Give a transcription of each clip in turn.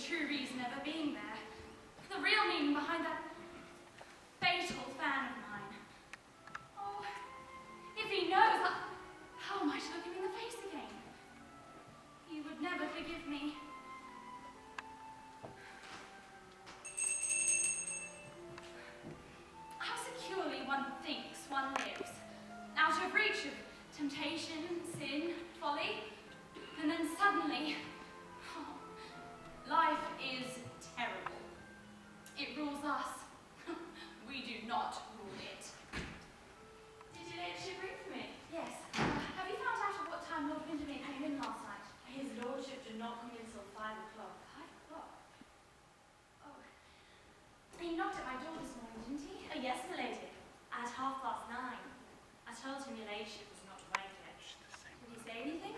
true reason of her being there. The real meaning behind that fatal fan of mine. Oh, if he knows, how am I to look him in the face again? He would never forgive me. How securely one thinks one lives, out of reach of temptation, sin, folly, and then suddenly, oh, life is terrible. It rules us. We do not rule it. Did your ladyship ring for me? Yes. Have you found out at what time Lord Windermere came in last night? His lordship did not come in till 5 o'clock. 5 o'clock? Oh. He knocked at my door this morning, didn't he? Oh, yes, my lady. At 9:30. I told him your ladyship was not awake yet. Did he say anything?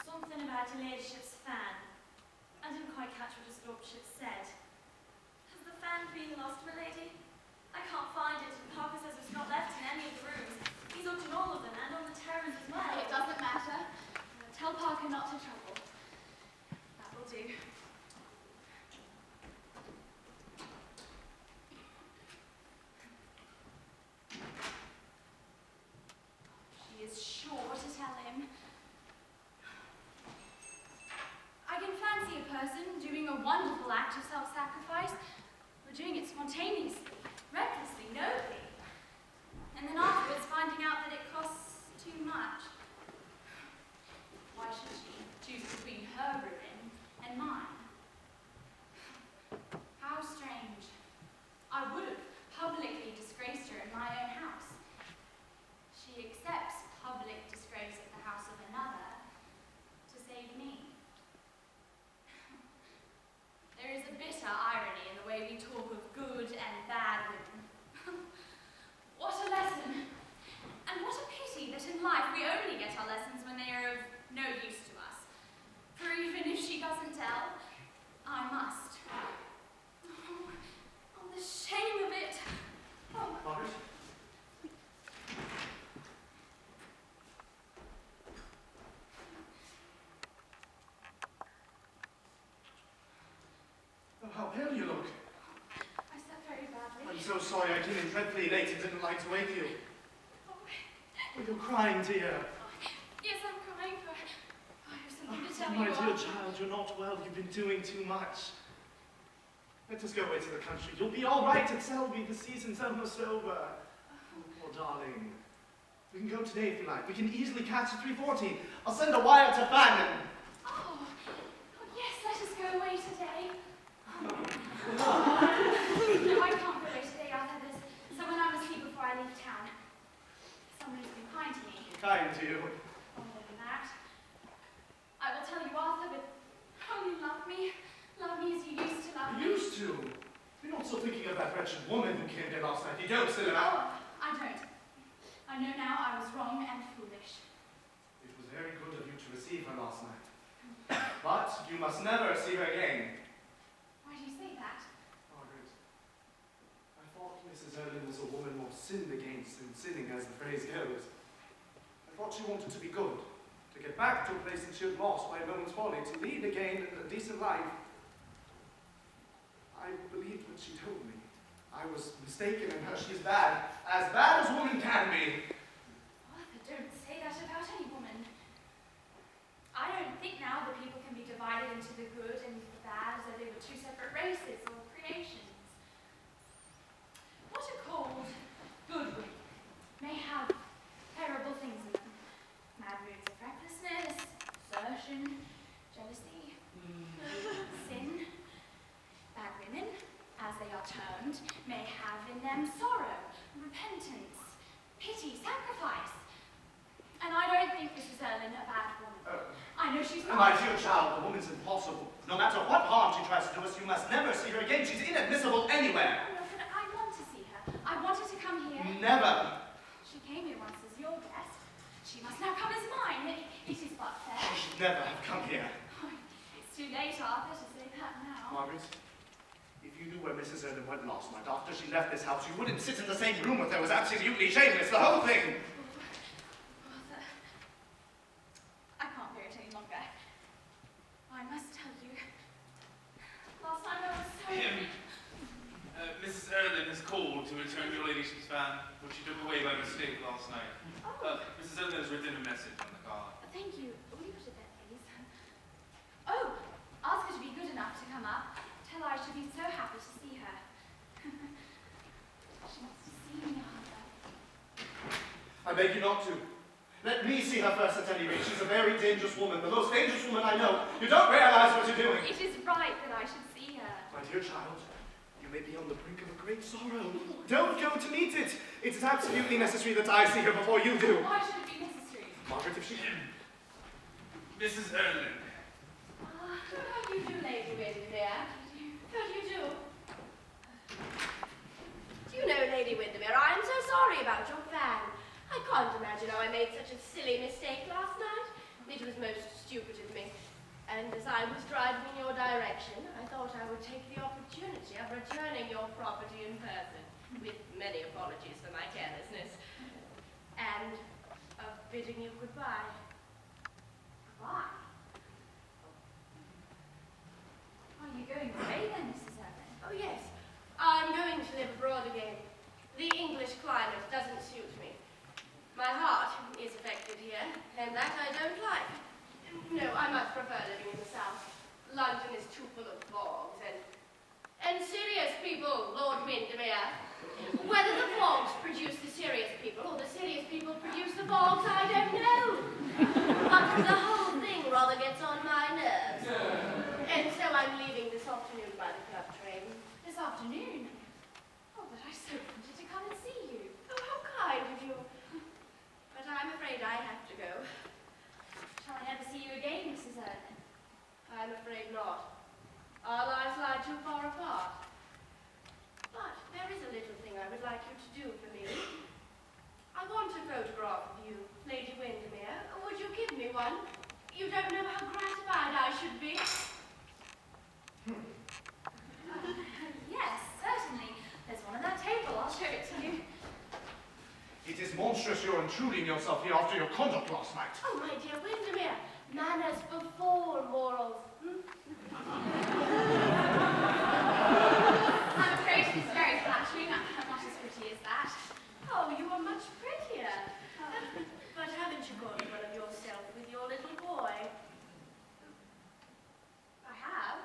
Something about your ladyship's fan. I didn't quite catch what his lordship said. Has the fan been lost, my lady? I can't find it, and Parker says it's not left in any of the rooms. He's looked in all of them, and on the terrace as well. It doesn't matter. Tell Parker not to trouble. That will do. She is sure to tell him. I can fancy a person doing a wonderful act of self-sacrifice, or doing it spontaneously, recklessly, nobly, and then afterwards finding out that it costs too much. Why should she choose between her ruin and mine? How strange. I would have publicly disgraced her in my own house. She accepts public disgrace at the house of another to save me. There is a bitter irony in the way we talk of good and bad women. What a lesson! And what a pity that in life we only get our lessons when they are of no use to us. For even if she doesn't tell, I must. Oh, the shame of it. Oh. Margaret? Oh, how pale you look. I slept very badly. I'm so sorry. I came in dreadfully late and didn't like to wake you. Oh, Oh, you're crying, dear. yes, I'm crying for... I have something to tell Oh, my you dear of. child, you're not well. You've been doing too much. Let us go away to the country. You'll be all right at Selby. The season's almost over. Oh, poor darling. We can go today if you like. We can easily catch the 3:14. I'll send a wire to Fannin. Oh, yes, let us go away today. No, I can't go away today, Arthur. There's someone I must see before I leave town. Someone who's been kind to me. Kind to you. Oh, more than that. I will tell you, Arthur, but only love me. Love me as you used to love me. Used to? You're not still thinking of that wretched woman who came here last night. You don't still Oh, I don't. I know now I was wrong and foolish. It was very good of you to receive her last night. But you must never see her again. Why do you say that? Margaret, I thought Mrs. Erlin was a woman more sinned against than sinning, as the phrase goes. I thought she wanted to be good, to get back to a place that she had lost by a moment's folly, to lead again a decent life. I believed what she told me. I was mistaken in her. She is bad as woman can be. Arthur, don't say that about any woman. I don't think now that people can be divided into the good and the bad as though they were two separate races or creations. What are called good women may have terrible things in them. Mad moods of recklessness, desertion, jealousy, sin. Bad women, as they are termed, may have in them sorrow, repentance, pity, sacrifice. And I don't think Mrs. Erlin a bad woman. I know she's not. My dear child, the woman's impossible. No matter what harm she tries to do us, you must never see her again. She's inadmissible anywhere. Oh, no, but I want to see her. I want her to come here. Never. She came here once as your guest. She must now come as mine. It is but fair. She should never have come here. Oh, it's too late, Arthur, to say that now. Margaret, if you knew where Mrs. Erlin went last night after she left this house, you wouldn't sit in the same room with her. It was absolutely shameless, the whole thing. Arthur, I can't bear it any longer. I must tell you. to return your ladyship's fan, which you took away by mistake last night. Mrs. Elder has written a message on the card. Thank you. Will you put it there, please? Oh, ask her to be good enough to come up. Tell her I should be so happy to see her. She wants to see me, Arthur. I beg you not to. Let me see her first at any rate. She's a very dangerous woman, the most dangerous woman I know. You don't realize what you're doing. It is right that I should see her. My dear child, you may be on the brink of a great sorrow. Don't go to meet it. It is absolutely necessary that I see her before you do. Why should it be necessary? Margaret, if she can. Mrs. Erland. How do you do, Lady Windermere? How do you do? Do you know, Lady Windermere, I am so sorry about your fan. I can't imagine how I made such a silly mistake last night. It was most stupid of me. And as I was driving in your direction, I thought I would take the opportunity of returning your property in person, with many apologies for my carelessness, and of bidding you goodbye. Goodbye. Are you going away then, Mrs. Erland? Oh yes, I'm going to live abroad again. The English climate doesn't suit me. My heart is affected here, and that I don't like. No, I much prefer living in the south. London is too full of fogs and serious people, Lord Windermere. Whether the fogs produce the serious people or the serious people produce the fogs, I don't know. But the whole thing rather gets on my nerves. And so I'm leaving this afternoon by the club train. This afternoon? Oh, but I so wanted to come and see you. Oh, how kind of you. But I'm afraid I have to go. Shall I never see you again, Mrs. Erland? I'm afraid not. Our lives lie too far apart. But there is a little thing I would like you to do for me. I want a photograph of you, Lady Windermere. Would you give me one? You don't know how gratified I should be. Yes, certainly. There's one on that table. I'll show it to you. It is monstrous you're intruding yourself here after your conduct last night. Oh, my dear Windermere, manners before morals. I'm afraid it is very flattering. I'm not as pretty as that. Oh, you are much prettier. But haven't you got one of yourself with your little boy? I have.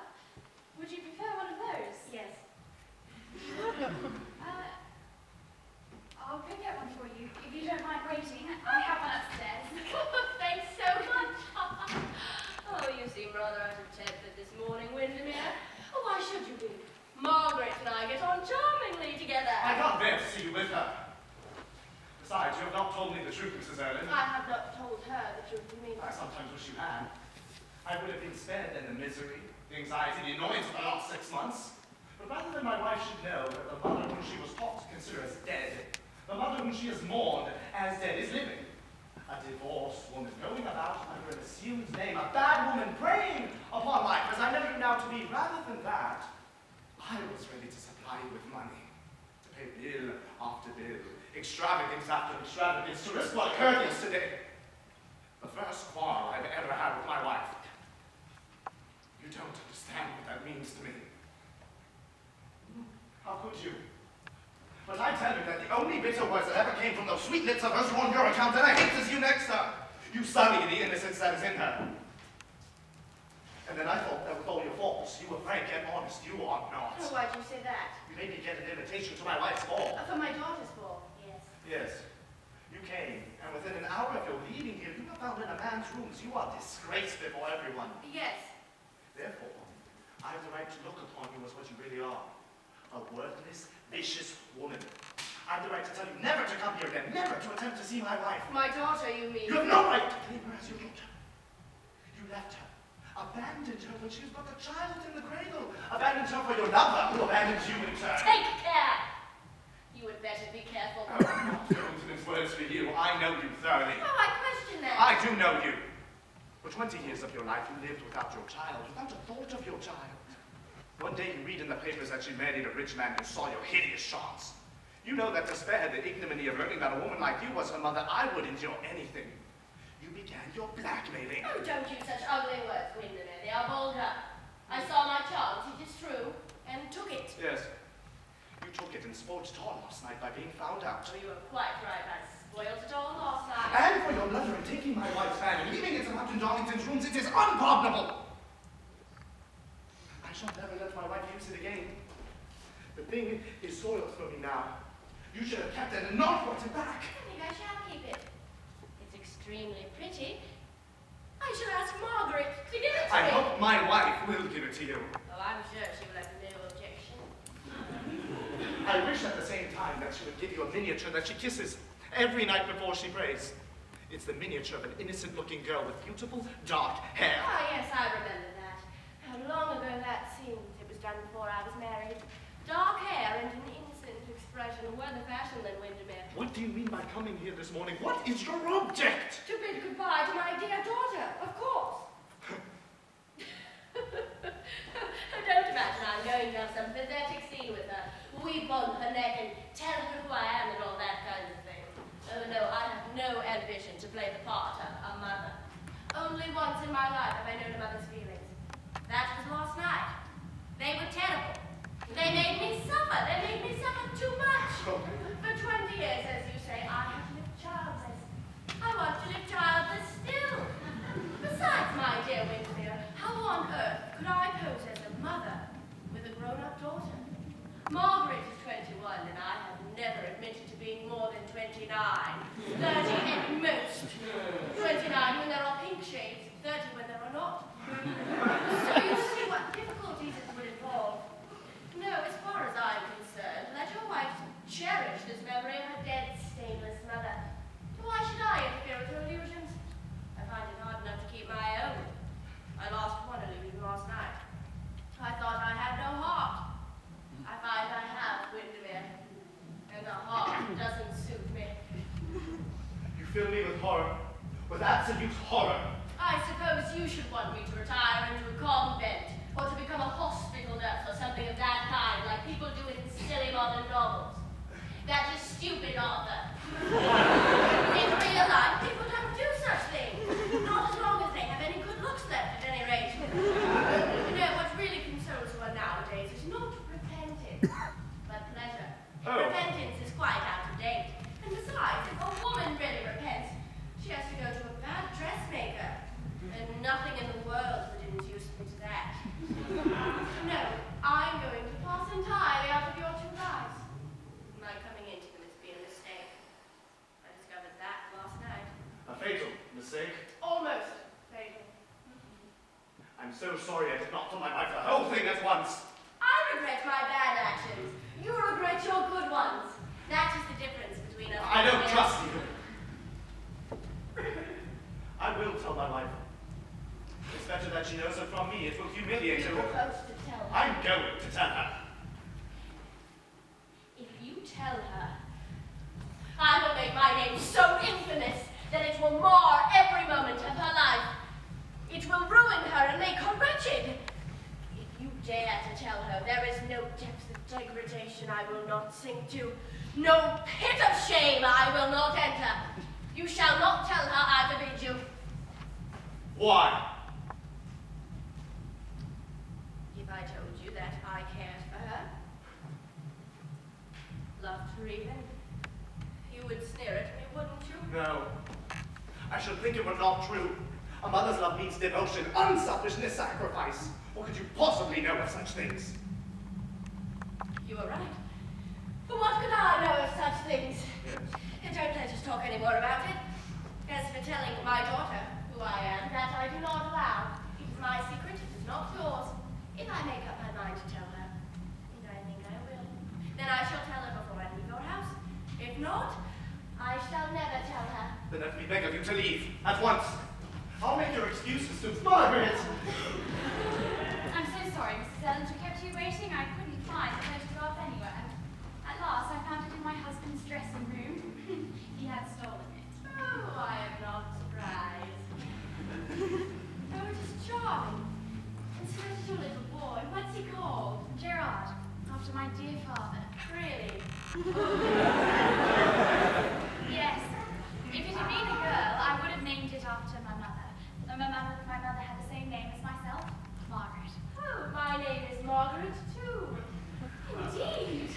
Would you prefer one of those? Yes. I'll go get one for you, if you don't mind waiting. I have one upstairs. Thanks so much. Oh, you seem rather out of temper this morning, Windermere. Oh, why should you be? Margaret and I get on charmingly together. I can't bear to see you with her. Besides, you have not told me the truth, Mrs. Erland. I have not told her the truth, you mean? I sometimes wish you had. I would have been spared then the misery, the anxiety, the annoyance of the last 6 months. But rather than my wife should know that the mother whom she was taught to consider as dead, the mother whom she has mourned as dead is living. A divorced woman going about under an assumed name, a bad woman preying upon life as I know you now to be. Rather than that, I was ready to supply you with money, to pay bill after bill, extravagance after extravagance, to risk what occurred yesterday. The first quarrel I've ever had with my wife. You don't understand what that means to me. How could you? But I tell you that the only bitter words that ever came from those sweet lips of hers were on your account, and I hate to see you next her. You sully the innocence that is in her. And then I thought that with all your faults, you were frank and honest. You are not. Oh, why'd you say that? You made me get an invitation to my wife's ball. For my daughter's ball, yes. Yes. You came, and within an hour of your leaving here, you were found in a man's rooms. You are disgraced before everyone. Yes. Therefore, I have the right to look upon you as what you really are. A worthless, vicious woman. I have the right to tell you never to come here again, never to attempt to see my wife. My daughter, you mean? You have no right to claim her as your daughter. You left her, abandoned her when she was but a child in the cradle, abandoned her for your lover, who abandoned you in turn. Take care! You had better be careful. Oh, I'm not going to mince words for you. I know you thoroughly. Oh, I question that. I do know you. For 20 years of your life, you lived without your child, without a thought of your child. One day you read in the papers that she married a rich man who saw your hideous charms. You know that to spare her the ignominy of learning that a woman like you was her mother, I would endure anything. You began your blackmailing. Oh, don't use such ugly words, Windermere. They are vulgar. I saw my chance, it is true, and took it. Yes. You took it and spoiled it all last night by being found out. Oh, you were quite right. I spoiled it all last night. And for your blunder in taking my wife's fan and leaving it in Captain Darlington's rooms, it is unpardonable. I shall never let my wife use it again. The thing is soiled for me now. You should have kept it and not brought it back. I think I shall keep it. It's extremely pretty. I shall ask Margaret to give it to me. I hope my wife will give it to you. Oh, I'm sure she will have no objection. I wish at the same time that she would give you a miniature that she kisses every night before she prays. It's the miniature of an innocent-looking girl with beautiful, dark hair. Ah, yes, I remember that. How long ago that seemed. It was done before I was married. Dark hair and an innocent expression were the fashion then, Windermere. What do you mean by coming here this morning? What is your object? To bid goodbye to my dear daughter, of course. Don't imagine I'm going to have some pathetic scene with her, weep on her neck and tell her who I am and all that kind of thing. Oh no, I have no ambition to play the part of a mother. Only once in my life have I known a mother's feelings. That was last night. They were terrible. They made me suffer. They made me suffer too much. For 20 years, as you say, I have lived childless. I want to live childless still. Besides, my dear Windermere, how on earth could I pose as a mother with a grown-up daughter? Margaret is 21, and I have never admitted to being more than 29. 30 at most. 29 when there are pink shades, 30 when there are not. So you see what difficulties it would involve. No, as far as I'm concerned, let your wife cherish this memory of her dead, stainless mother. Why should I interfere with her illusions? I find it hard enough to keep my own. I lost one illusion last night. I thought I had no heart. I find I have, Windermere. And a heart doesn't suit me. You fill me with horror. With absolute horror. I suppose you should want me to retire into a convent, or to become a hospital nurse, or something of that kind, like people do in silly modern novels. That is stupid, Arthur. In real life, people don't do such things. Not as long as they have any good looks left, at any rate. You know, what really consoles one nowadays is not repentance, but pleasure. Oh. Repentance is quite out of date. And besides, if a woman really repents, she has to go to a bad dressmaker. And nothing in the world would induce me to that. No, I'm going to pass entirely out of your two lives. My coming into them has been a mistake. I discovered that last night. A fatal mistake. Almost fatal. I'm so sorry I did not tell my wife the whole thing at once. I regret my bad actions. You regret your good ones. That is the difference between us. I don't trust you. I will tell my wife. It's better that she knows it from me. It will humiliate You're her. supposed to tell her. I'm going to tell her. If you tell her, I will make my name so infamous that it will mar every moment of her life. It will ruin her and make her wretched. If you dare to tell her, there is no depth of degradation I will not sink to, no pit of shame I will not enter. You shall not tell her I forbid you. Why? If I told you that I cared for her, loved her even, you would sneer at me, wouldn't you? No. I should think it were not true. A mother's love means devotion, unselfishness, sacrifice. What could you possibly know of such things? You are right. But what could I know of such things? Yes. And don't let us talk any more about it. As for telling my daughter who I am, that I do not allow. It is my secret, it is not yours. If I make up my mind to tell her, and I think I will, then I shall tell her before I leave your house. If not, I shall never tell her. Then let me beg of you to leave, at once. I'll make your excuses to Margaret. I'm so sorry, Mrs. Ellen, to kept you waiting. I couldn't find the photograph anywhere. At last, I found it in my husband's dressing room. He had stolen it. Oh, I am not surprised. Oh, it is charming. And so is your little boy. What's he called? Gerard, after my dear father. Really? Yes. If it had been a girl, I would have named it after my mother. My mother had the same name as myself, Margaret. Oh, my name is Margaret, too. Indeed.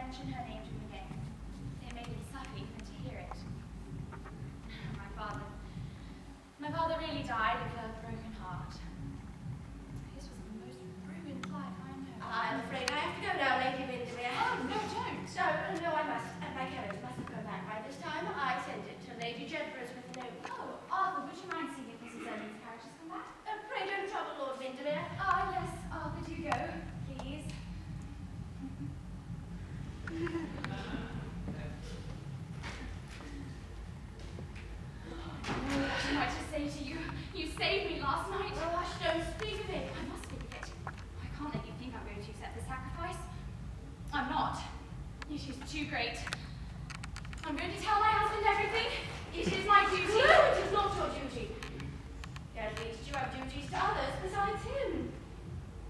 mention her name to him again. It made him suffer even to hear it. My father really died of a broken heart. His was the most ruined life I know. I'm afraid I have to go now, Lady Windermere. Oh, no, don't. No, I must. And my carriage must have come back by this time. I sent it to Lady Jedburgh's with a note. Oh, Arthur, would you mind seeing if Mrs. Erling's carriage has come back? Pray don't trouble Lord Windermere. Ah, yes, Arthur, do go, please. What am I to say to you? You saved me last night. Oh, hush, don't speak of it. I must speak of it. I can't let you think I'm going to accept the sacrifice. I'm not. It is too great. I'm going to tell my husband everything. It is my duty. No, it is not your duty. At least you have duties to others besides him.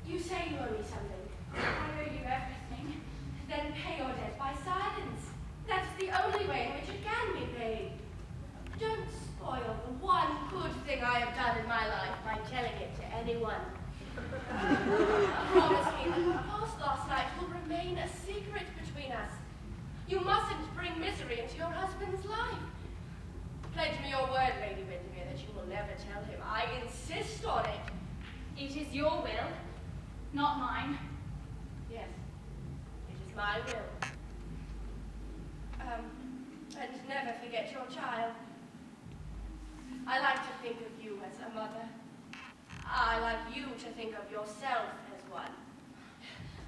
You say you owe me something. I owe you everything. Then pay your debt by silence. That's the only way in which it can be paid. Don't spoil the one good thing I have done in my life by telling it to anyone. Promise me that what passed last night will remain a secret between us. You mustn't bring misery into your husband's life. Pledge me your word, Lady Windermere, that you will never tell him. I insist on it. It is your will, not mine. Yes, it is my will. And never forget your child. I like to think of you as a mother. I like you to think of yourself as one.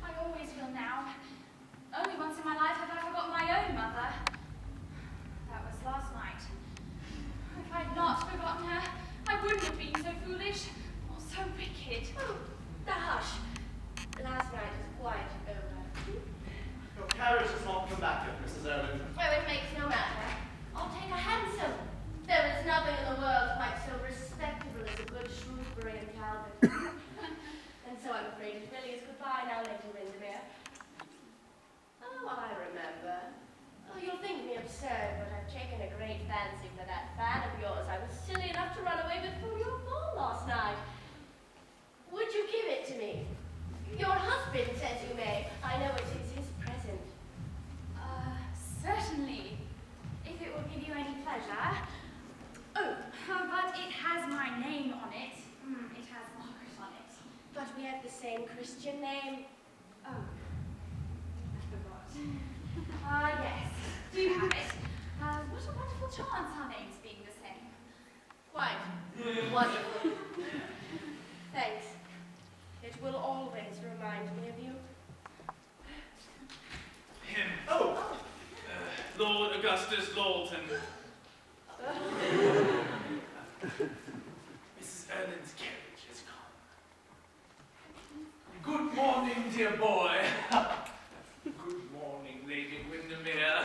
I always will now. Only once in my life have I forgotten my own mother. That was last night. If I'd not forgotten her, I wouldn't have been so foolish or so wicked. Oh, the hush. Last night is quite over. Your carriage has not come back yet, Mrs. Erling. Oh, it makes no matter. I'll take a hansom. There is nothing in the world quite so respectable as a good Shrewsbury and Talbot. And so I'm afraid it really is goodbye now, Lady Windermere. Oh, I remember. Oh, you'll think me absurd, but I've taken a great fancy for that fan of yours I was silly enough to run away with from your ball last night. Would you give it to me? Your husband says you may. I know it is his present. Certainly. If it will give you any pleasure. Oh, but it has my name on it. It has Margaret on it. But we have the same Christian name. Oh, I forgot. Yes, do you have it? What a wonderful chance our names being the same. Quite wonderful. Thanks. It will always remind me of you. Him. Oh! Lord Augustus Lawton. Mrs. Erling's carriage has come. Good morning, dear boy. Good morning, Lady Windermere.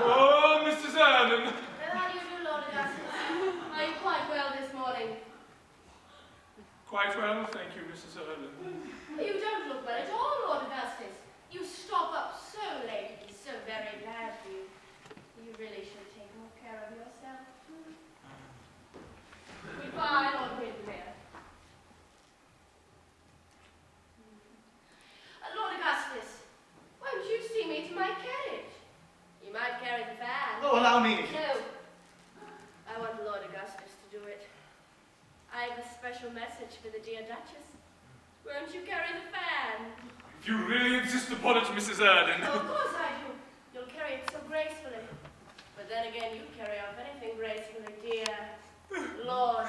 Oh, Mrs. Erling. How do you do, Lord Augustus? Are you quite well this morning? Quite well, thank you, Mrs. Erling. You don't look well at all, Lord Augustus. You stop up so late. It is so very bad for you. You really should take more care of yourself. Goodbye, Lord Windermere. Lord Augustus, won't you see me to my carriage? You might carry the fan. Oh, allow me. No. I want Lord Augustus to do it. I have a special message for the dear Duchess. Won't you carry the fan? If you really insist upon it, Mrs. Erling. Oh, of course I do. You'll carry it so gracefully. But then again, you carry off anything gracefully, dear Lord